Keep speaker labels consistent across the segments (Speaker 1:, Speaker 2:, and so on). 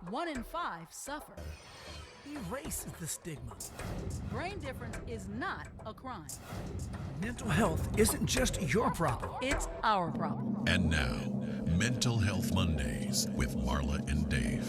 Speaker 1: 1 in 5 suffer.
Speaker 2: Erase the stigma.
Speaker 1: Brain difference is not a crime.
Speaker 2: Mental health isn't just your problem.
Speaker 1: It's our problem.
Speaker 3: And now, Mental Health Mondays with Marla and Dave.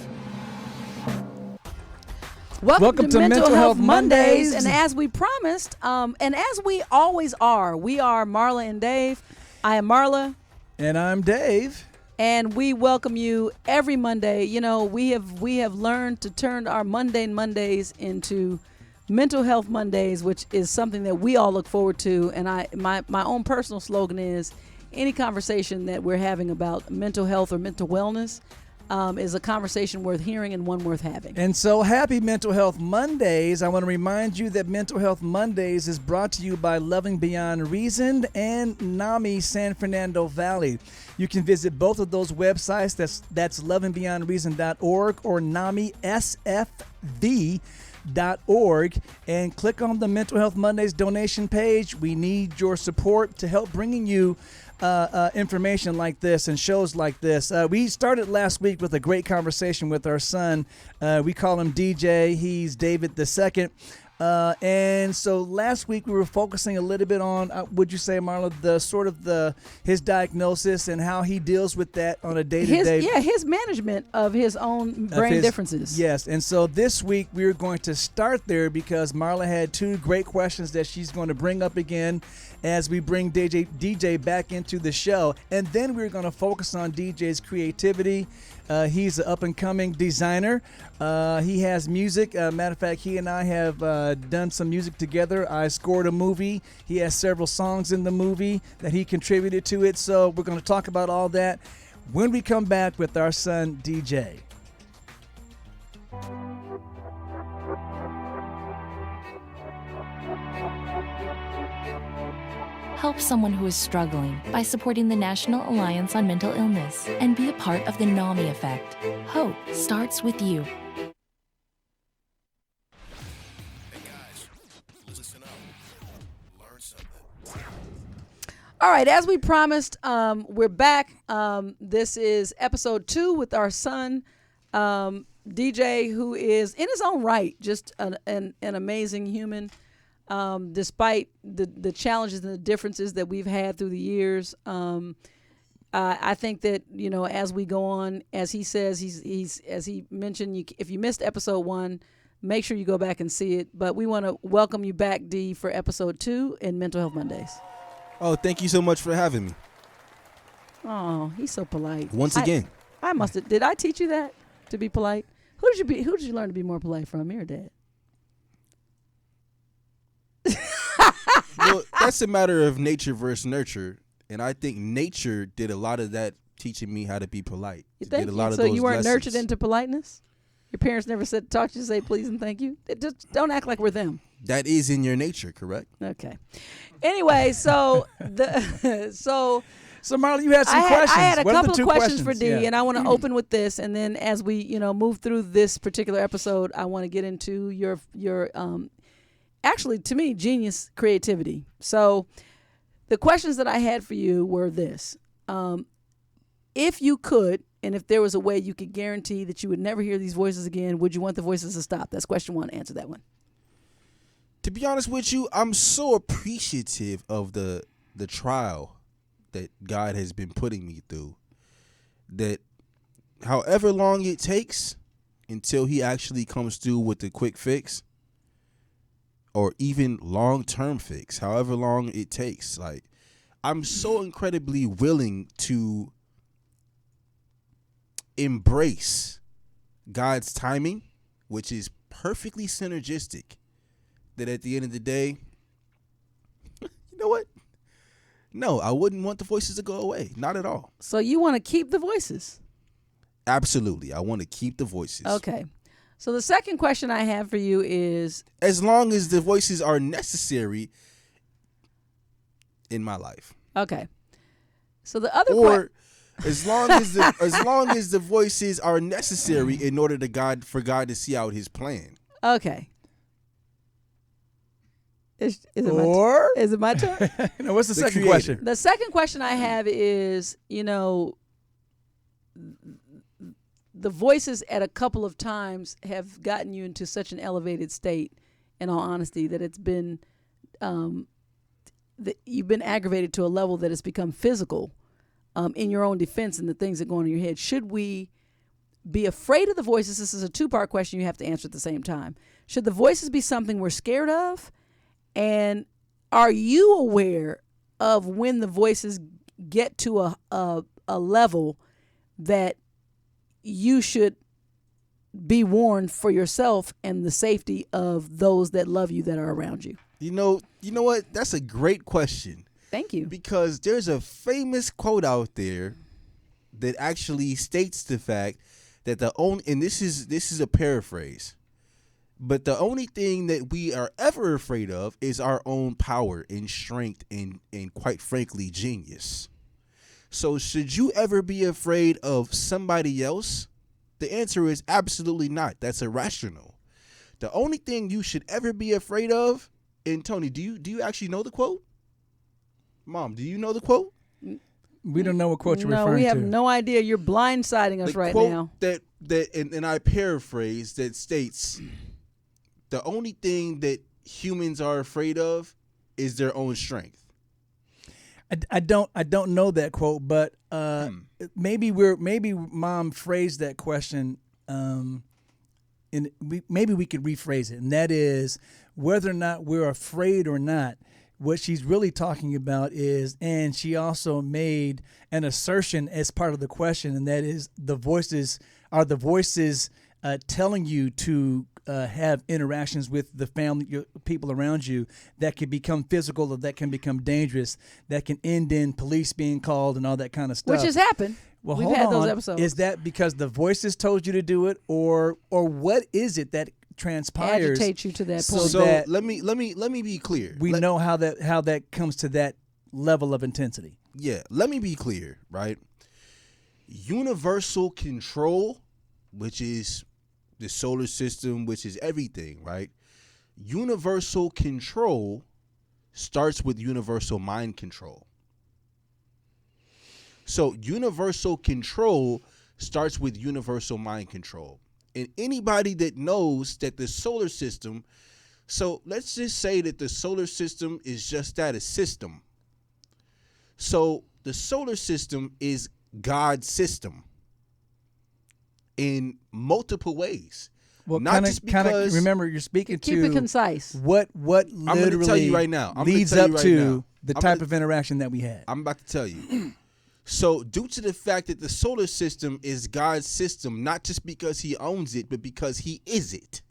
Speaker 1: Welcome to Mental Health Mondays. And as we promised, and as we always are, we are Marla and Dave. I am Marla.
Speaker 2: And I'm Dave.
Speaker 1: And we welcome you every Monday. You know, we have learned to turn our mundane Mondays into Mental Health Mondays, which is something that we all look forward to. And my own personal slogan is any conversation that we're having about mental health or mental wellness is a conversation worth hearing and one worth having.
Speaker 2: And so happy Mental Health Mondays. I want to remind you that Mental Health Mondays is brought to you by Loving Beyond Reason and NAMI San Fernando Valley. You can visit both of those websites. That's lovingbeyondreason.org or NAMISFV.org, and click on the Mental Health Mondays donation page. We need your support to help bringing you information like this and shows like this. We started last week with a great conversation with our son. We call him DJ. He's David II. And so last week we were focusing a little bit on, would you say, Marla, his diagnosis and how he deals with that on a day-to-day.
Speaker 1: His management of his own brain differences.
Speaker 2: Yes, and so this week we are going to start there because Marla had two great questions that she's going to bring up again as we bring DJ back into the show. And then we're going to focus on DJ's creativity. He's an up-and-coming designer. He has music. Matter of fact, he and I have done some music together. I scored a movie. He has several songs in the movie that he contributed to it. So we're going to talk about all that when we come back with our son, DJ.
Speaker 4: Help someone who is struggling by supporting the National Alliance on Mental Illness and be a part of the NAMI effect. Hope starts with you.
Speaker 3: Hey guys, listen up. Learn something.
Speaker 1: All right, as we promised, we're back. This is episode 2 with our son, DJ, who is in his own right just an amazing human. Despite the challenges and the differences that we've had through the years, I think that, you know, as we go on, as he says, he's as he mentioned, if you missed episode 1, make sure you go back and see it. But we want to welcome you back, D, for episode 2 in Mental Health Mondays.
Speaker 5: Oh, thank you so much for having me.
Speaker 1: Oh, he's so polite.
Speaker 5: Once again.
Speaker 1: I must have. Did I teach you that, to be polite? Who did you learn to be more polite from, me or Dad?
Speaker 5: Well, that's a matter of nature versus nurture, and I think nature did a lot of that, teaching me how to be polite.
Speaker 1: Thank you. So you weren't nurtured into politeness? Your parents never said talk to you, say please and thank you? Just don't act like we're them.
Speaker 5: That is in your nature, correct?
Speaker 1: Okay. Anyway, so
Speaker 2: So Marla, you had some questions.
Speaker 1: I had a
Speaker 2: What are the
Speaker 1: couple
Speaker 2: two
Speaker 1: of questions for D,
Speaker 2: Yeah.
Speaker 1: and I want to open with this, and then as we move through this particular episode, I want to get into your actually, to me, genius creativity. So the questions that I had for you were this. If you could, and if there was a way you could guarantee that you would never hear these voices again, would you want the voices to stop? That's question 1. Answer that one.
Speaker 5: To be honest with you, I'm so appreciative of the trial that God has been putting me through, that however long it takes until he actually comes through with the quick fix, or even long-term fix, however long it takes. Like, I'm so incredibly willing to embrace God's timing, which is perfectly synergistic, that at the end of the day, you know what? No, I wouldn't want the voices to go away. Not at all.
Speaker 1: So you want to keep the voices?
Speaker 5: Absolutely. I want to keep the voices.
Speaker 1: Okay. So the second question I have for you is,
Speaker 5: as long as the voices are necessary in my life.
Speaker 1: Okay. So the other
Speaker 5: as long as the voices are necessary in order for God to see out his plan.
Speaker 1: Okay. Is it my turn?
Speaker 2: What's the second question?
Speaker 1: The second question I have is, the voices at a couple of times have gotten you into such an elevated state, in all honesty, that it's been that you've been aggravated to a level that it's become physical in your own defense and the things that go on in your head. Should we be afraid of the voices? This is a two-part question you have to answer at the same time. Should the voices be something we're scared of? And are you aware of when the voices get to a level that you should be warned for yourself and the safety of those that love you that are around you?
Speaker 5: You know what? That's a great question.
Speaker 1: Thank you.
Speaker 5: Because there's a famous quote out there that actually states the fact that and this is a paraphrase, but the only thing that we are ever afraid of is our own power and strength and quite frankly, genius. So should you ever be afraid of somebody else? The answer is absolutely not. That's irrational. The only thing you should ever be afraid of, and Tony, do you actually know the quote? Mom, do you know the quote?
Speaker 2: We don't know what quote you're referring to.
Speaker 1: No, we have no idea. You're blindsiding us right now.
Speaker 5: That and I paraphrase, that states the only thing that humans are afraid of is their own strength.
Speaker 2: I don't know that quote, but maybe Mom phrased that question, maybe we could rephrase it, and that is whether or not we're afraid or not. What she's really talking about is, and she also made an assertion as part of the question, and that is the voices telling you to have interactions with the family, your people around you, that can become physical or that can become dangerous, that can end in police being called and all that kind of stuff.
Speaker 1: Which has happened.
Speaker 2: Well,
Speaker 1: We've
Speaker 2: hold
Speaker 1: had
Speaker 2: on.
Speaker 1: those episodes.
Speaker 2: Is that because the voices told you to do it, or what is it that transpires?
Speaker 1: Agitate you to that point.
Speaker 5: So
Speaker 2: that
Speaker 5: let me be clear.
Speaker 2: We know how that comes to that level of intensity.
Speaker 5: Yeah, let me be clear, right? Universal control, which is the solar system, which is everything, right? Universal control starts with universal mind control. So universal control starts with universal mind control. And anybody that knows that the solar system, so let's just say that the solar system is just that, a system. So the solar system is God's system in multiple ways.
Speaker 2: Well,
Speaker 5: not just because.
Speaker 2: Remember, you're speaking
Speaker 1: Keep
Speaker 2: to
Speaker 1: it concise.
Speaker 2: What
Speaker 5: I'm going to tell you right now.
Speaker 2: leads up to the type of interaction that we had.
Speaker 5: I'm about to tell you. So due to the fact that the solar system is God's system, not just because he owns it, but because he is it.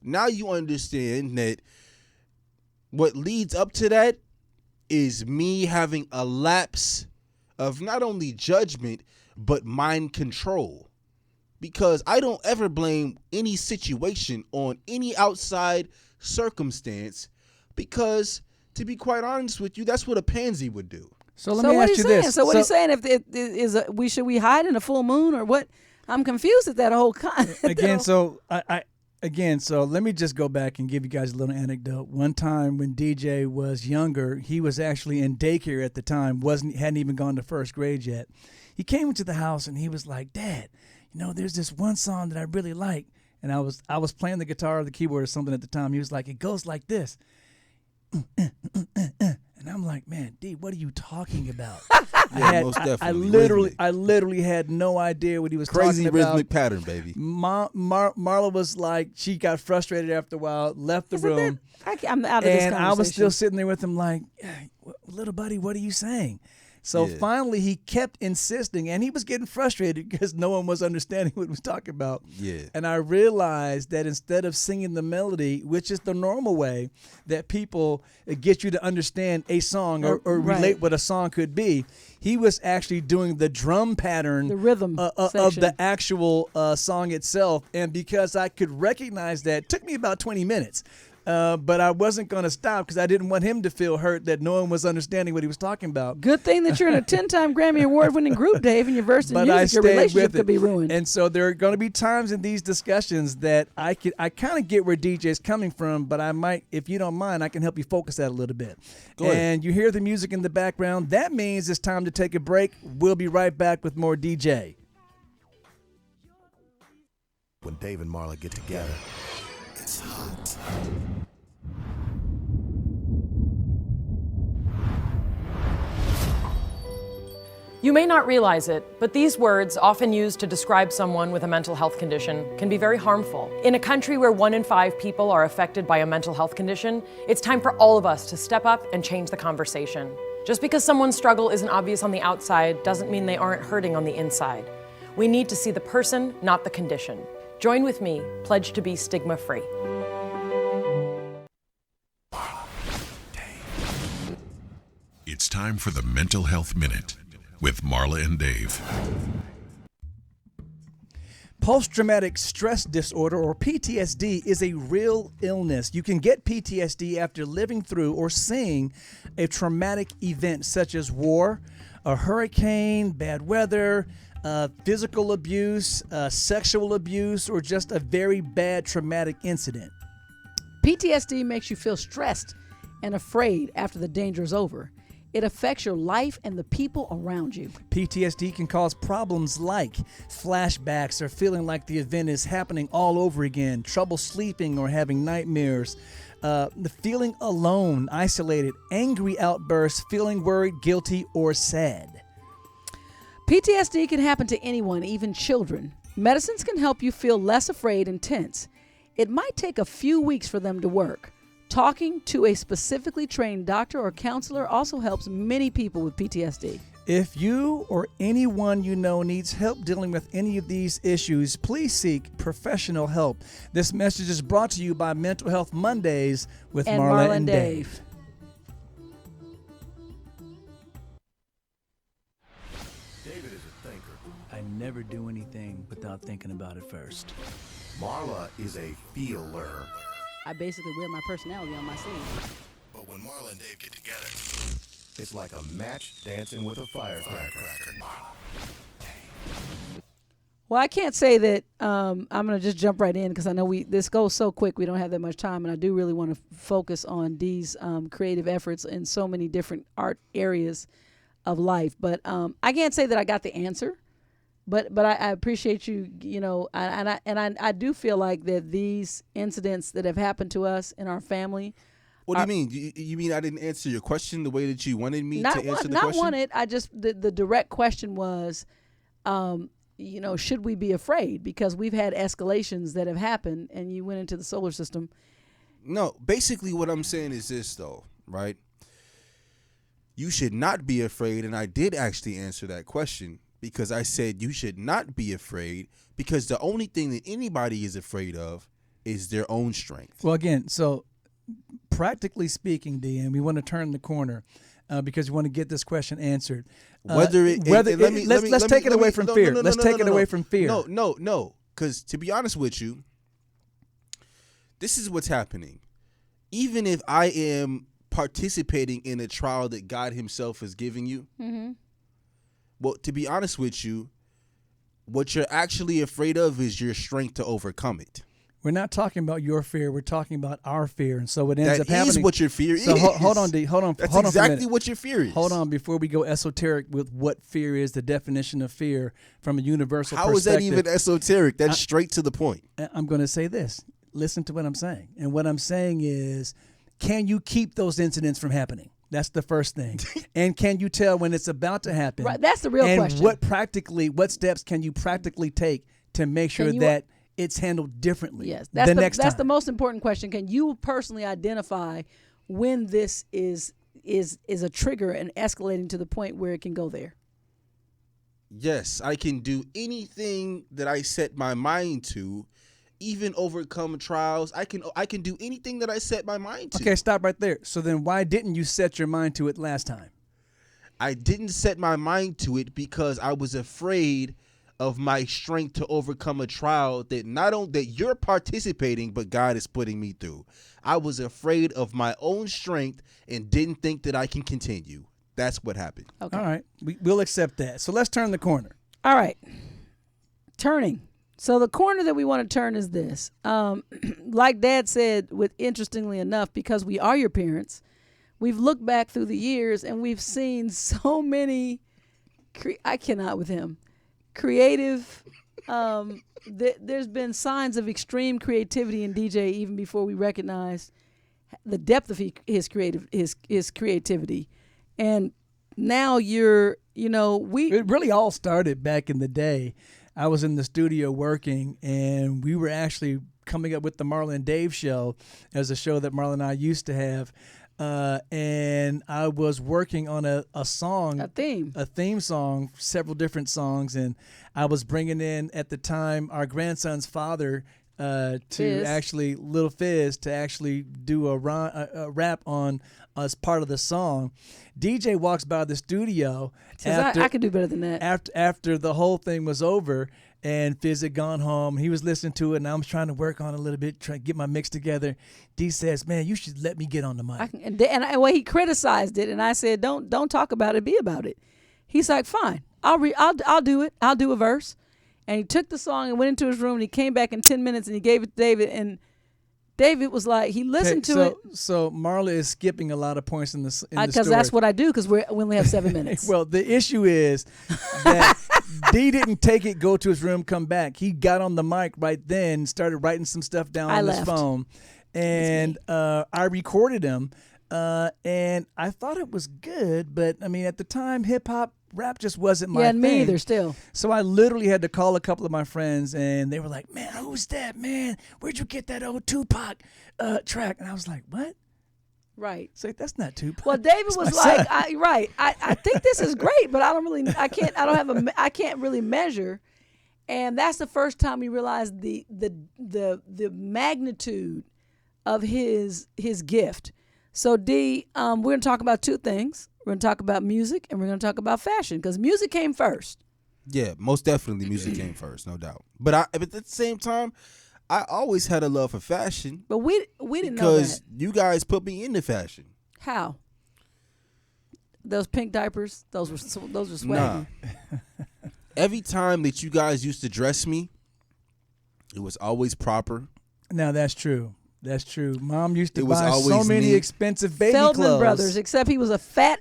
Speaker 5: Now you understand that what leads up to that is me having a lapse of not only judgment, but mind control. Because I don't ever blame any situation on any outside circumstance, because to be quite honest with you, that's what a pansy would do.
Speaker 2: So let me ask you this.
Speaker 1: So what are you saying? If should we hide in a full moon or what? I'm confused at that whole concept.
Speaker 2: So let me just go back and give you guys a little anecdote. One time when DJ was younger, he was actually in daycare at the time, hadn't even gone to first grade yet. He came into the house and he was like, "Dad, there's this one song that I really like." And I was playing the guitar or the keyboard or something at the time. He was like, "It goes like this." And I'm like, "Man, D, what are you talking about?"
Speaker 5: Most definitely.
Speaker 2: I literally had no idea what he was
Speaker 5: Crazy
Speaker 2: talking about.
Speaker 5: rhythmic pattern, baby.
Speaker 2: Marla was like, she got frustrated after a while, left the room.
Speaker 1: I'm out of this conversation.
Speaker 2: And I was still sitting there with him like, "Hey, little buddy, what are you saying?" So finally he kept insisting, and he was getting frustrated because no one was understanding what he was talking about.
Speaker 5: Yeah.
Speaker 2: And I realized that instead of singing the melody, which is the normal way that people get you to understand a song or relate what a song could be, he was actually doing the drum pattern,
Speaker 1: the rhythm
Speaker 2: of the actual song itself. And because I could recognize that, it took me about 20 minutes. But I wasn't going to stop because I didn't want him to feel hurt that no one was understanding what he was talking about.
Speaker 1: Good thing that you're in a 10-time Grammy Award-winning group, Dave, and you're versed in music. Your relationship could be ruined.
Speaker 2: And so there are going to be times in these discussions that I kind of get where DJ's coming from, but I might, if you don't mind, I can help you focus that a little bit. Go ahead. And you hear the music in the background. That means it's time to take a break. We'll be right back with more DJ.
Speaker 6: When Dave and Marla get together, it's hot.
Speaker 7: You may not realize it, but these words, often used to describe someone with a mental health condition, can be very harmful. In a country where 1 in 5 people are affected by a mental health condition, it's time for all of us to step up and change the conversation. Just because someone's struggle isn't obvious on the outside doesn't mean they aren't hurting on the inside. We need to see the person, not the condition. Join with me, pledge to be stigma-free.
Speaker 3: It's time for the Mental Health Minute with Marla and Dave.
Speaker 2: Post-traumatic stress disorder, or PTSD, is a real illness. You can get PTSD after living through or seeing a traumatic event such as war, a hurricane, bad weather, physical abuse, sexual abuse, or just a very bad traumatic incident.
Speaker 1: PTSD makes you feel stressed and afraid after the danger is over. It affects your life and the people around you.
Speaker 2: PTSD can cause problems like flashbacks or feeling like the event is happening all over again, trouble sleeping or having nightmares, the feeling alone, isolated, angry outbursts, feeling worried, guilty, or sad.
Speaker 1: PTSD can happen to anyone, even children. Medicines can help you feel less afraid and tense. It might take a few weeks for them to work. Talking to a specifically trained doctor or counselor also helps many people with PTSD.
Speaker 2: If you or anyone you know needs help dealing with any of these issues, please seek professional help. This message is brought to you by Mental Health Mondays with Marla and Dave.
Speaker 6: David is a thinker.
Speaker 2: I never do anything without thinking about it first.
Speaker 6: Marla is a feeler.
Speaker 1: I basically wear my personality on my sleeve.
Speaker 6: But when Marla and Dave get together, it's like a match dancing with a firecracker.
Speaker 1: Well, I can't say that I'm going to just jump right in because I know this goes so quick. We don't have that much time, and I do really want to focus on Dee's creative efforts in so many different art areas of life. But I can't say that I got the answer. But I appreciate you, I do feel like that these incidents that have happened to us in our family.
Speaker 5: What do you mean? You mean I didn't answer your question the way that you wanted me to answer the question?
Speaker 1: Not wanted. I just the direct question was, should we be afraid? Because we've had escalations that have happened, and you went into the solar system.
Speaker 5: No, basically what I'm saying is this, though, right? You should not be afraid, and I did actually answer that question. Because I said you should not be afraid, because the only thing that anybody is afraid of is their own strength.
Speaker 2: Well, again, so practically speaking, D, and we want to turn the corner because we want to get this question answered.
Speaker 5: Let's
Speaker 2: take it away from fear. Let's take it away from fear.
Speaker 5: No. Because to be honest with you, this is what's happening. Even if I am participating in a trial that God Himself is giving you,
Speaker 1: mm-hmm.
Speaker 5: Well, to be honest with you, what you're actually afraid of is your strength to overcome it.
Speaker 2: We're not talking about your fear. We're talking about our fear. And so it ends up happening.
Speaker 5: That is what your fear is.
Speaker 2: So hold on, D. Hold on.
Speaker 5: That's
Speaker 2: hold
Speaker 5: exactly
Speaker 2: on
Speaker 5: what your fear is.
Speaker 2: Hold on before we go esoteric with what fear is, the definition of fear from a universal
Speaker 5: perspective. How is that even esoteric? That's straight to the point.
Speaker 2: I'm going to say this. Listen to what I'm saying. And what I'm saying is, can you keep those incidents from happening? That's the first thing. And can you tell when it's about to happen?
Speaker 1: Right, that's the real question.
Speaker 2: And what steps can you practically take to make sure that it's handled differently?
Speaker 1: Yes, that's the most important question. Can you personally identify when this is a trigger and escalating to the point where it can go there?
Speaker 5: Yes, I can do anything that I set my mind to. Even overcome trials. I can do anything that I set my mind to.
Speaker 2: Okay, stop right there. So then why didn't you set your mind to it last time?
Speaker 5: I didn't set my mind to it because I was afraid of my strength to overcome a trial that not only that you're participating, but God is putting me through. I was afraid of my own strength and didn't think that I can continue. That's what happened.
Speaker 1: Okay.
Speaker 2: All right. We'll accept that. So let's turn the corner.
Speaker 1: All right. Turning. So the corner that we want to turn is this. Like Dad said, interestingly enough, because we are your parents, we've looked back through the years and we've seen so many, I cannot with him, creative there's been signs of extreme creativity in DJ even before we recognized the depth of his creativity, and now it
Speaker 2: really all started back in the day. I was in the studio working, and we were actually coming up with the Marla and Dave show as a show that Marla and I used to have. And I was working on a song, a theme song, several different songs, and I was bringing in at the time our grandson's father Little Fizz to actually do a rap on as part of the song. DJ walks by the studio.
Speaker 1: Says, I could do better than that.
Speaker 2: After the whole thing was over, and Fizz had gone home. He was listening to it, and I was trying to work on it a little bit, trying to get my mix together. D says, "Man, you should let me get on the mic."
Speaker 1: He criticized it, and I said, "Don't talk about it. Be about it." He's like, "Fine, I'll do it. I'll do a verse." And he took the song and went into his room, and he came back in 10 minutes, and he gave it to David, and David was like, he listened to it.
Speaker 2: So Marla is skipping a lot of points in the story.
Speaker 1: Because that's what I do, because we only have 7 minutes.
Speaker 2: Well, the issue is that D didn't take it, go to his room, come back. He got on the mic right then, started writing some stuff down on his phone, and I recorded him, and I thought it was good, but I mean, at the time, hip-hop, rap just wasn't my thing.
Speaker 1: Me either still.
Speaker 2: So I literally had to call a couple of my friends, and they were like, "Man, who's that, man? Where'd you get that old Tupac track?" And I was like, "What?"
Speaker 1: Right.
Speaker 2: So that's not Tupac.
Speaker 1: Well, David was like, I think this is great, but I can't really measure. And that's the first time we realized the magnitude of his gift. So D, we're going to talk about two things. We're going to talk about music, and we're going to talk about fashion, because music came first.
Speaker 5: Yeah, most definitely music came first, no doubt. But at the same time, I always had a love for fashion.
Speaker 1: But we didn't know that.
Speaker 5: Because you guys put me into fashion.
Speaker 1: How? Those pink diapers, those were swaggy.
Speaker 5: Nah. Every time that you guys used to dress me, it was always proper.
Speaker 2: Now that's true. That's true. Mom used to
Speaker 5: It was
Speaker 2: buy
Speaker 5: always
Speaker 2: so many
Speaker 5: me.
Speaker 2: expensive baby
Speaker 1: Feldman
Speaker 2: clothes.
Speaker 1: Brothers, except he was a fat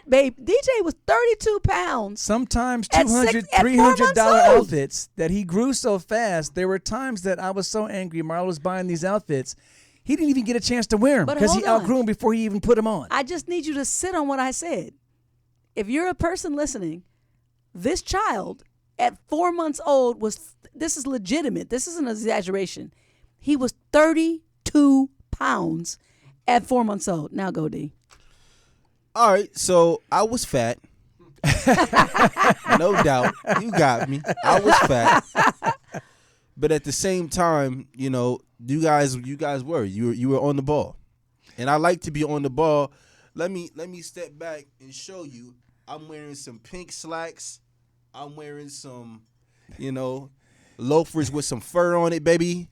Speaker 1: baby. DJ was 32 pounds.
Speaker 2: Sometimes
Speaker 1: At
Speaker 2: $200,
Speaker 1: $4
Speaker 2: $300
Speaker 1: old.
Speaker 2: outfits that he grew so fast. There were times that I was so angry. Marla was buying these outfits. He didn't even get a chance to wear them
Speaker 1: But
Speaker 2: because he
Speaker 1: hold on.
Speaker 2: outgrew them before he even put them on.
Speaker 1: I just need you to sit on what I said. If you're a person listening, this child at 4 months old this is legitimate. This isn't an exaggeration. He was 32 pounds at 4 months old. Now go, D.
Speaker 5: All right, so I was fat. No doubt. You got me. I was fat. But at the same time, you guys were. You were on the ball. And I like to be on the ball. Let me step back and show you. I'm wearing some pink slacks. I'm wearing some, loafers with some fur on it, baby.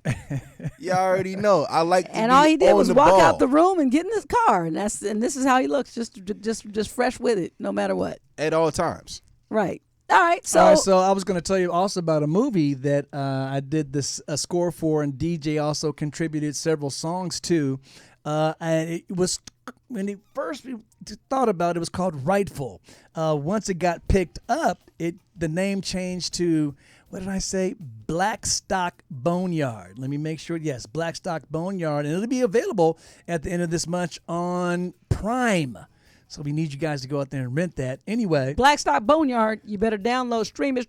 Speaker 5: You already know. I like to
Speaker 1: And
Speaker 5: be
Speaker 1: all he did
Speaker 5: on
Speaker 1: was
Speaker 5: the
Speaker 1: walk
Speaker 5: ball.
Speaker 1: out the room and get in his car, and this is how he looks, just fresh with it, no matter what.
Speaker 5: At all times.
Speaker 1: Right. All right. So
Speaker 2: I was going to tell you also about a movie that I did a score for, and DJ also contributed several songs to. And it was, when he first thought about it, it was called Rightful. Once it got picked up, the name changed to, what did I say? Blackstock Boneyard. Let me make sure. Yes, Blackstock Boneyard. And it'll be available at the end of this month on Prime. So we need you guys to go out there and rent that. Anyway.
Speaker 1: Blackstock Boneyard, you better download, stream it.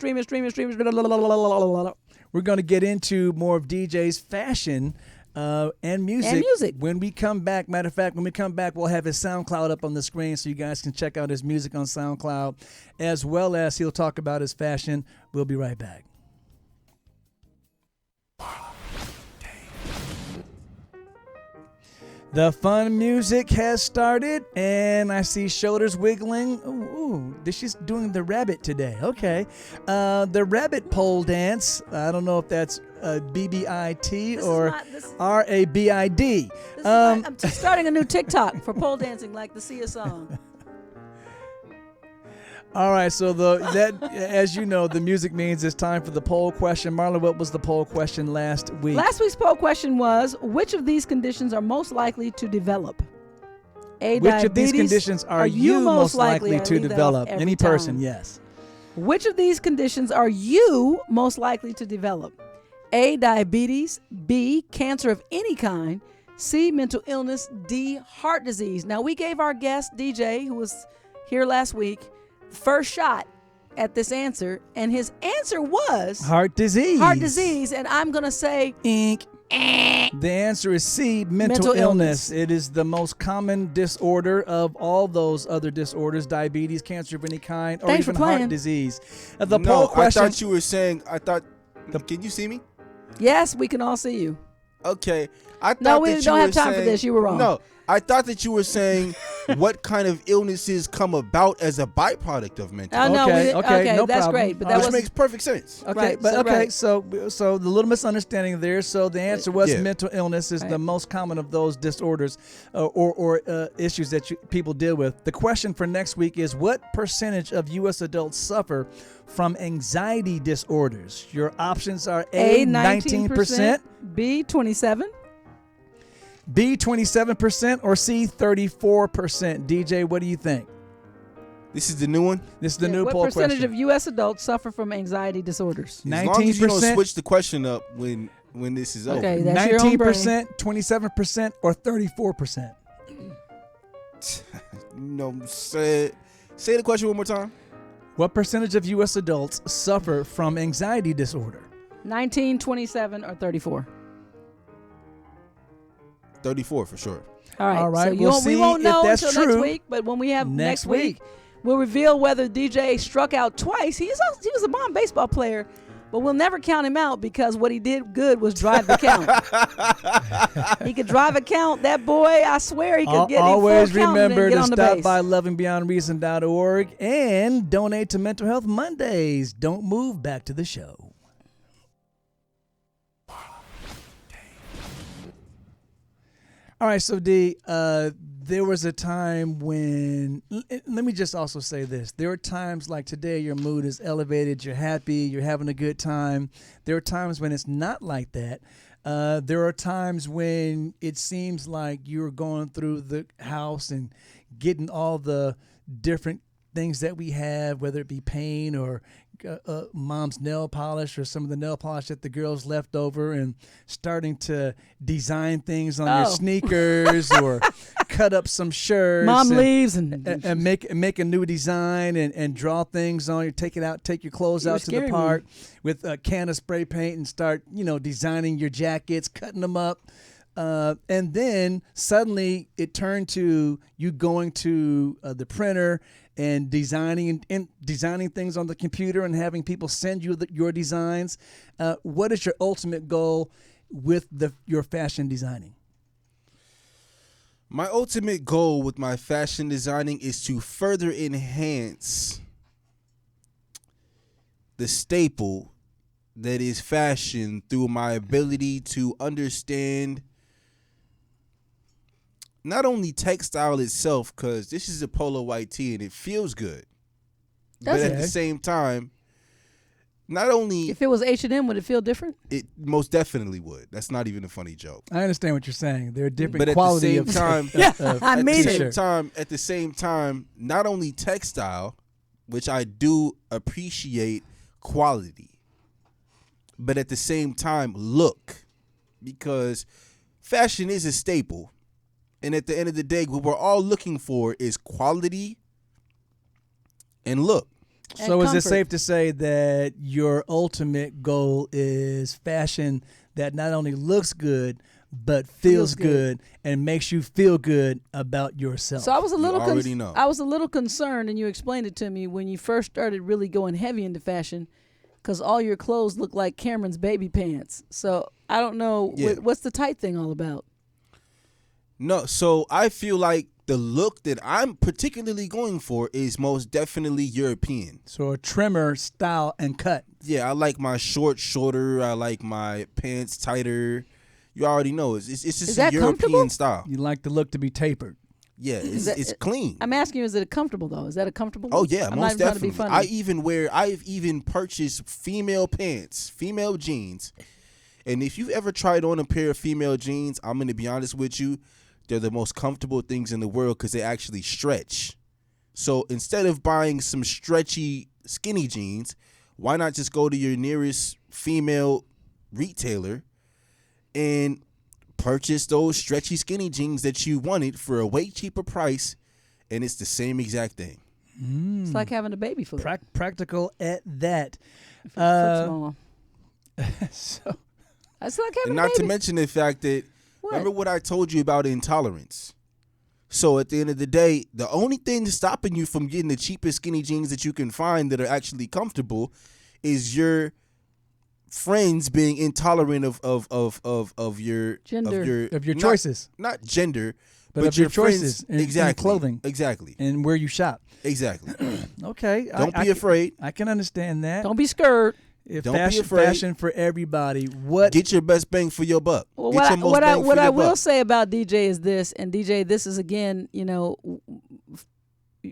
Speaker 2: We're going to get into more of DJ's fashion and music. When we come back, matter of fact, when we come back, we'll have his SoundCloud up on the screen so you guys can check out his music on SoundCloud, as well as he'll talk about his fashion. We'll be right back. The fun music has started, and I see shoulders wiggling. Ooh, she's doing the rabbit today. Okay. The rabbit pole dance. I don't know if that's BBIT or RABID.
Speaker 1: I'm starting a new TikTok for pole dancing, like the Sia song.
Speaker 2: All right, so as you know, the music means it's time for the poll question. Marla, what was the poll question last week?
Speaker 1: Last week's poll question was, which of these conditions are most likely to develop? A,
Speaker 2: which
Speaker 1: diabetes.
Speaker 2: Of these conditions are you most likely to develop? Any person, yes.
Speaker 1: Which of these conditions are you most likely to develop? A, diabetes, B, cancer of any kind, C, mental illness, D, heart disease. Now, we gave our guest, DJ, who was here last week, first shot at this answer, and his answer was
Speaker 2: Heart disease.
Speaker 1: heart disease, and I'm going to say
Speaker 2: Ink. The answer is C, mental illness. It is the most common disorder of all those other disorders, diabetes, cancer of any kind, or
Speaker 1: Thanks for
Speaker 2: even heart
Speaker 1: playing.
Speaker 2: disease. The
Speaker 5: No,
Speaker 2: poll question.
Speaker 5: I thought you were saying. Can you see me?
Speaker 1: yes, we can all see you.
Speaker 5: Okay. I thought
Speaker 1: No, we
Speaker 5: that you
Speaker 1: don't
Speaker 5: were
Speaker 1: have time for
Speaker 5: saying-
Speaker 1: this. You were wrong.
Speaker 5: No, I thought that you were saying what kind of illnesses come about as a byproduct of mental.
Speaker 1: Oh, no,
Speaker 2: Okay,
Speaker 1: we did,
Speaker 2: okay, no
Speaker 1: that's
Speaker 2: problem.
Speaker 1: great, but
Speaker 2: All
Speaker 1: that
Speaker 2: right.
Speaker 5: Which
Speaker 1: was
Speaker 5: makes perfect sense.
Speaker 2: Okay,
Speaker 1: Right,
Speaker 2: but
Speaker 1: so
Speaker 2: okay,
Speaker 1: right.
Speaker 2: so the little misunderstanding there. So the answer was
Speaker 5: Yeah.
Speaker 2: mental illness is
Speaker 1: Right.
Speaker 2: the most common of those disorders or issues that people deal with. The question for next week is, what percentage of U.S. adults suffer from anxiety disorders? Your options are A, 19%,
Speaker 1: B, 27%.
Speaker 2: B, 27%, or C, 34%. DJ, what do you think?
Speaker 5: This is the new one.
Speaker 2: This is the
Speaker 1: Yeah,
Speaker 2: new
Speaker 1: what
Speaker 2: poll
Speaker 1: percentage
Speaker 2: question.
Speaker 1: of U.S. adults suffer from anxiety disorders?
Speaker 5: As long as you don't
Speaker 2: 19%.
Speaker 5: switch the question up when this is over.
Speaker 1: Okay, that's your own brain.
Speaker 2: 19%, 27%, or 34%.
Speaker 5: No, say the question one more time.
Speaker 2: What percentage of U.S. adults suffer from anxiety disorder?
Speaker 1: 19, 27, or 34.
Speaker 5: 34 for sure.
Speaker 1: All right.
Speaker 2: All right,
Speaker 1: So
Speaker 2: we'll
Speaker 1: we
Speaker 2: see
Speaker 1: won't
Speaker 2: if
Speaker 1: know
Speaker 2: that's
Speaker 1: until
Speaker 2: true
Speaker 1: next week. But when we have
Speaker 2: next
Speaker 1: next week, we'll reveal whether DJ struck out twice. He was a bomb baseball player, but we'll never count him out because what he did good was drive the count. He could drive a count. That boy, I swear, he could get
Speaker 2: Always
Speaker 1: full count and
Speaker 2: remember
Speaker 1: get
Speaker 2: to
Speaker 1: on the
Speaker 2: stop
Speaker 1: base.
Speaker 2: by lovingbeyondreason.org and donate to Mental Health Mondays. Don't move. Back to the show. All right, so D, there was a time when, let me just also say this. There are times like today your mood is elevated, you're happy, you're having a good time. There are times when it's not like that. There are times when it seems like you're going through the house and getting all the different things that we have, whether it be paint or mom's nail polish or some of the nail polish that the girls left over, and starting to design things on your sneakers or cut up some shirts.
Speaker 1: Mom
Speaker 2: and,
Speaker 1: leaves and
Speaker 2: make a new design and draw things on you. Take your clothes
Speaker 1: You were
Speaker 2: out to the
Speaker 1: scaring me.
Speaker 2: park with a can of spray paint and start, designing your jackets, cutting them up. And then suddenly it turned to you going to the printer and designing things on the computer and having people send you your designs. What is your ultimate goal with your fashion designing?
Speaker 5: My ultimate goal with my fashion designing is to further enhance the staple that is fashion through my ability to understand not only textile itself, because this is a polo white tee and it feels good, but
Speaker 1: Does
Speaker 5: at
Speaker 1: it?
Speaker 5: the same time, not only
Speaker 1: if it was H&M, would it feel different?
Speaker 5: it most definitely would. That's not even a funny joke.
Speaker 2: I understand what you're saying. There are different
Speaker 5: But at the
Speaker 2: quality
Speaker 5: same
Speaker 2: of
Speaker 5: time,
Speaker 1: I
Speaker 5: at
Speaker 1: mean
Speaker 5: the
Speaker 1: it.
Speaker 5: same time, at the same time, not only textile, which I do appreciate quality, but at the same time, look, because fashion is a staple. And at the end of the day, what we're all looking for is quality and look.
Speaker 2: So is it
Speaker 1: comfort.
Speaker 2: safe to say that your ultimate goal is fashion that not only looks good, but feels good and makes you feel good about yourself?
Speaker 1: So I was a little
Speaker 5: already know.
Speaker 1: I was a little concerned, and you explained it to me when you first started really going heavy into fashion, because all your clothes look like Cameron's baby pants. So I don't know
Speaker 5: Yeah.
Speaker 1: what's the tight thing all about.
Speaker 5: No, so I feel like the look that I'm particularly going for is most definitely European.
Speaker 2: So a trimmer style and cut.
Speaker 5: Yeah, I like my shorts shorter. I like my pants tighter. You already know it's just
Speaker 1: Is
Speaker 5: a
Speaker 1: that
Speaker 5: European
Speaker 1: comfortable?
Speaker 5: style.
Speaker 2: You like the look to be tapered.
Speaker 5: Yeah, it's,
Speaker 1: that-
Speaker 5: it's clean.
Speaker 1: I'm asking you, is it comfortable though? Is that a comfortable
Speaker 5: Oh
Speaker 1: look?
Speaker 5: yeah,
Speaker 1: I'm
Speaker 5: most
Speaker 1: not even trying to be
Speaker 5: definitely.
Speaker 1: funny.
Speaker 5: I've even purchased female pants, female jeans, and if you've ever tried on a pair of female jeans, I'm gonna be honest with you, they're the most comfortable things in the world because they actually stretch. So instead of buying some stretchy skinny jeans, why not just go to your nearest female retailer and purchase those stretchy skinny jeans that you wanted for a way cheaper price, and it's the same exact thing.
Speaker 1: It's like having a baby foot.
Speaker 2: Practical at that.
Speaker 1: If your foot's small.
Speaker 2: So,
Speaker 1: It's like having
Speaker 5: And
Speaker 1: a
Speaker 5: not
Speaker 1: baby.
Speaker 5: to mention the fact that, remember what I told you about intolerance? So at the end of the day, the only thing stopping you from getting the cheapest skinny jeans that you can find that are actually comfortable is your friends being intolerant of your
Speaker 1: Gender.
Speaker 2: Of your
Speaker 5: not-
Speaker 2: choices.
Speaker 5: not gender,
Speaker 2: But of your choices in
Speaker 5: exactly,
Speaker 2: clothing.
Speaker 5: exactly,
Speaker 2: and where you shop.
Speaker 5: exactly.
Speaker 2: Okay.
Speaker 5: Don't be afraid.
Speaker 2: I can understand that.
Speaker 1: Don't be scared.
Speaker 2: If
Speaker 5: don't be
Speaker 2: fashion,
Speaker 5: afraid.
Speaker 2: fashion for everybody. What?
Speaker 5: Get your best bang for your buck.
Speaker 1: Well,
Speaker 5: Get your most
Speaker 1: what I
Speaker 5: bang for your
Speaker 1: will
Speaker 5: buck.
Speaker 1: say about DJ is this, and DJ, this is again,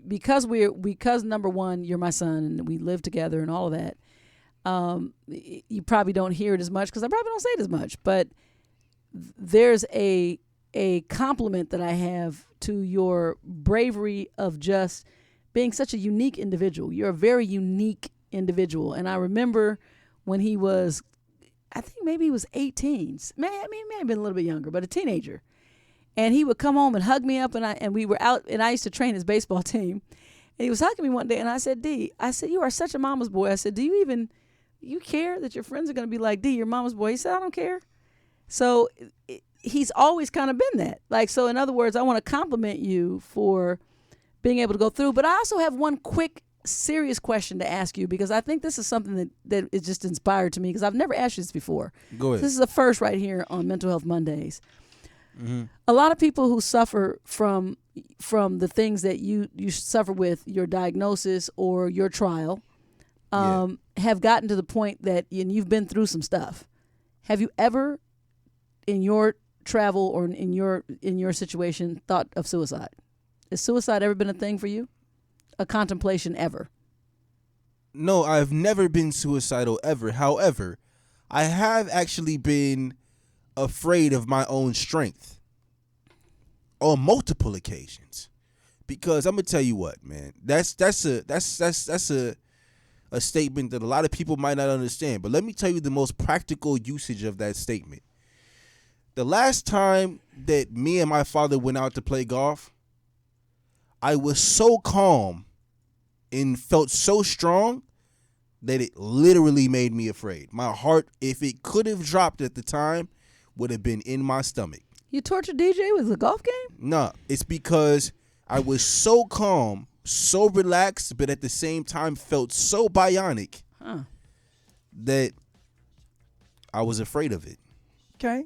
Speaker 1: because number one, you're my son, and we live together, and all of that. You probably don't hear it as much because I probably don't say it as much, but there's a compliment that I have to your bravery of just being such a unique individual. You're a very unique individual, and I remember when he was, I think maybe he was 18. He may have been a little bit younger, but a teenager. And he would come home and hug me up, and we were out, and I used to train his baseball team. And he was hugging me one day, and I said, D, you are such a mama's boy. I said, do you care that your friends are going to be like, D, you're mama's boy? He said, I don't care. So he's always kind of been that. Like, so in other words, I want to compliment you for being able to go through. But I also have one quick, serious question to ask you, because I think this is something that is just inspired to me, because I've never asked you this before.
Speaker 5: Go ahead.
Speaker 1: This is the first right here on Mental Health Mondays. Mm-hmm. A lot of people who suffer from the things that you suffer with, your diagnosis or your trial, have gotten to the point that, and you've been through some stuff. Have you ever, in your travel or in your situation, thought of suicide? Has suicide ever been a thing for you? A contemplation ever?
Speaker 5: No, I've never been suicidal ever. However, I have actually been afraid of my own strength on multiple occasions. Because I'm gonna tell you what, man, that's a statement that a lot of people might not understand. But let me tell you the most practical usage of that statement. The last time that me and my father went out to play golf, I was so calm and felt so strong that it literally made me afraid. My heart, if it could have dropped at the time, would have been in my stomach.
Speaker 1: You tortured DJ with a golf game?
Speaker 5: No, it's because I was so calm, so relaxed, but at the same time felt so bionic that I was afraid of it.
Speaker 2: Okay.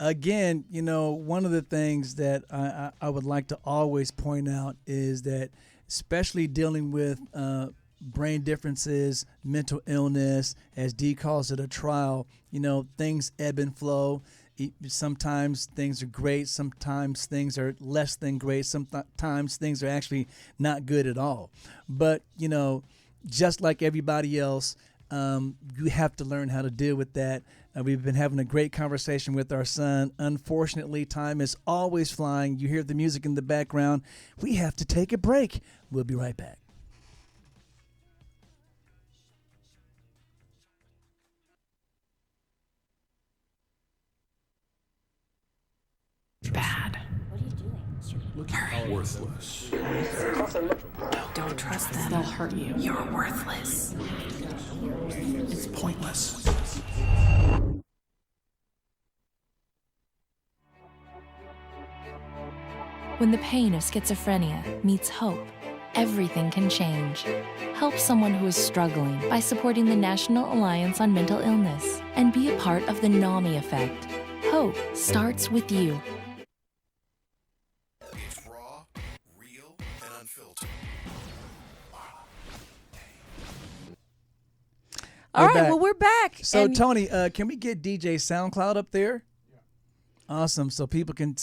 Speaker 2: Again, one of the things that I would like to always point out is that, especially dealing with brain differences, mental illness, as D calls it, a trial, things ebb and flow. Sometimes things are great. Sometimes things are less than great. Sometimes things are actually not good at all. But, just like everybody else, you have to learn how to deal with that. We've been having a great conversation with our son. Unfortunately, time is always flying. You hear the music in the background. We have to take a break. We'll be right back.
Speaker 4: Bad.
Speaker 6: Worthless.
Speaker 4: Don't trust them. They'll hurt you. You're worthless.
Speaker 6: It's pointless.
Speaker 4: When the pain of schizophrenia meets hope, everything can change. Help someone who is struggling by supporting the National Alliance on Mental Illness and be a part of the NAMI effect. Hope starts with you.
Speaker 6: It's raw, real, and unfiltered.
Speaker 1: All
Speaker 2: We're
Speaker 1: right,
Speaker 2: back.
Speaker 1: well, we're back.
Speaker 2: So,
Speaker 1: And
Speaker 2: Tony, can we get DJ SoundCloud up there? Yeah. Awesome. So people can,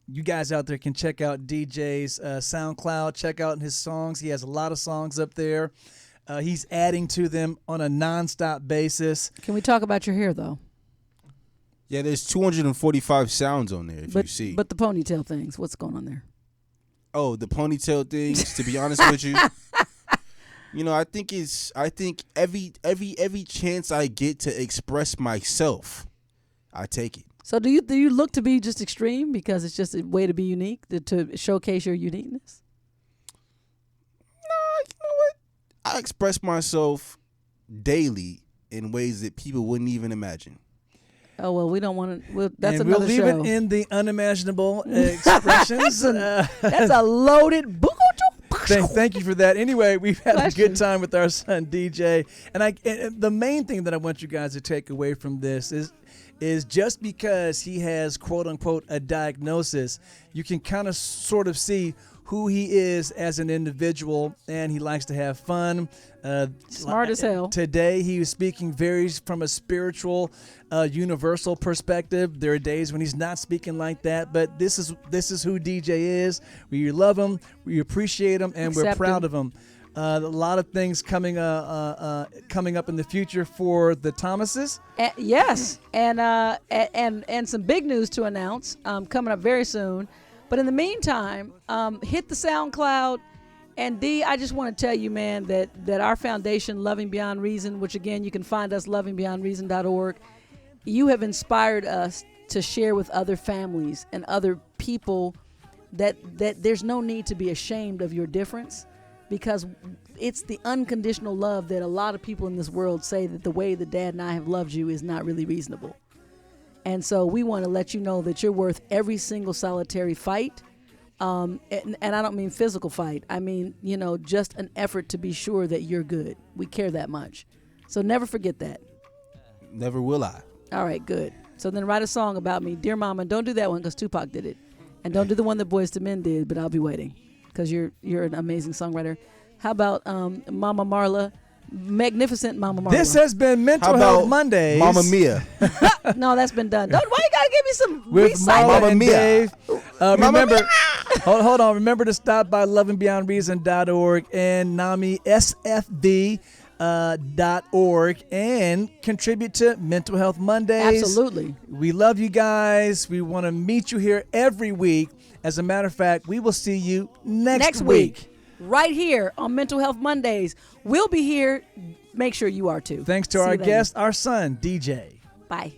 Speaker 2: you guys out there can check out DJ's SoundCloud, check out his songs. He has a lot of songs up there. He's adding to them on a nonstop basis.
Speaker 1: Can we talk about your hair, though?
Speaker 5: Yeah, there's 245 sounds on there, if you see.
Speaker 1: But the ponytail things, what's going on there?
Speaker 5: Oh, the ponytail things, to be honest with you, I think every chance I get to express myself, I take it.
Speaker 1: So do you look to be just extreme because it's just a way to be unique, to showcase your uniqueness?
Speaker 5: No, you know what? I express myself daily in ways that people wouldn't even imagine.
Speaker 1: Oh, well, we don't want to. That's
Speaker 2: and
Speaker 1: another
Speaker 2: we'll leave
Speaker 1: show.
Speaker 2: it in the unimaginable expressions.
Speaker 1: That's a loaded.
Speaker 2: Thank you for that. Anyway, we've had
Speaker 1: Bless
Speaker 2: a good
Speaker 1: you.
Speaker 2: time with our son DJ, and the main thing that I want you guys to take away from this is just because he has quote unquote a diagnosis, you can kind of sort of see who he is as an individual, and he likes to have fun.
Speaker 1: Smart as hell.
Speaker 2: Today he was speaking very from a spiritual, universal perspective. There are days when he's not speaking like that, but this is who DJ is. We love him, we appreciate him, and we're
Speaker 1: Accept
Speaker 2: proud
Speaker 1: him.
Speaker 2: of him. A lot of things coming up in the future for the Thomases.
Speaker 1: Yes, and some big news to announce coming up very soon. But in the meantime, hit the SoundCloud. And D, I just want to tell you, man, that our foundation, Loving Beyond Reason, which again, you can find us lovingbeyondreason.org, you have inspired us to share with other families and other people that there's no need to be ashamed of your difference, because it's the unconditional love that a lot of people in this world say that the way that Dad and I have loved you is not really reasonable. And so we want to let you know that you're worth every single solitary fight. And I don't mean physical fight. I mean, just an effort to be sure that you're good. We care that much. So never forget that.
Speaker 5: Never will I.
Speaker 1: All right, good. So then write a song about me. Dear Mama, don't do that one because Tupac did it. And don't do the one that Boyz II Men did, but I'll be waiting because you're an amazing songwriter. How about Mama Marla? Magnificent Mama Marla.
Speaker 2: This has been Mental
Speaker 5: How
Speaker 2: Health
Speaker 5: about
Speaker 2: Mondays.
Speaker 5: Mama Mia?
Speaker 1: No, that's been done. Why you gotta give me some
Speaker 2: With
Speaker 1: recital?
Speaker 2: Marla
Speaker 5: Mama
Speaker 2: and
Speaker 5: Mia.
Speaker 2: Dave. Remember,
Speaker 5: Mia.
Speaker 2: hold on. Remember to stop by lovingbeyondreason.org and NAMISFB.org and contribute to Mental Health Mondays.
Speaker 1: Absolutely.
Speaker 2: We love you guys. We want to meet you here every week. As a matter of fact, we will see you next week.
Speaker 1: Right here on Mental Health Mondays. We'll be here. Make sure you are too.
Speaker 2: Thanks to
Speaker 1: See
Speaker 2: our
Speaker 1: you later.
Speaker 2: guest, our son, DJ.
Speaker 1: Bye.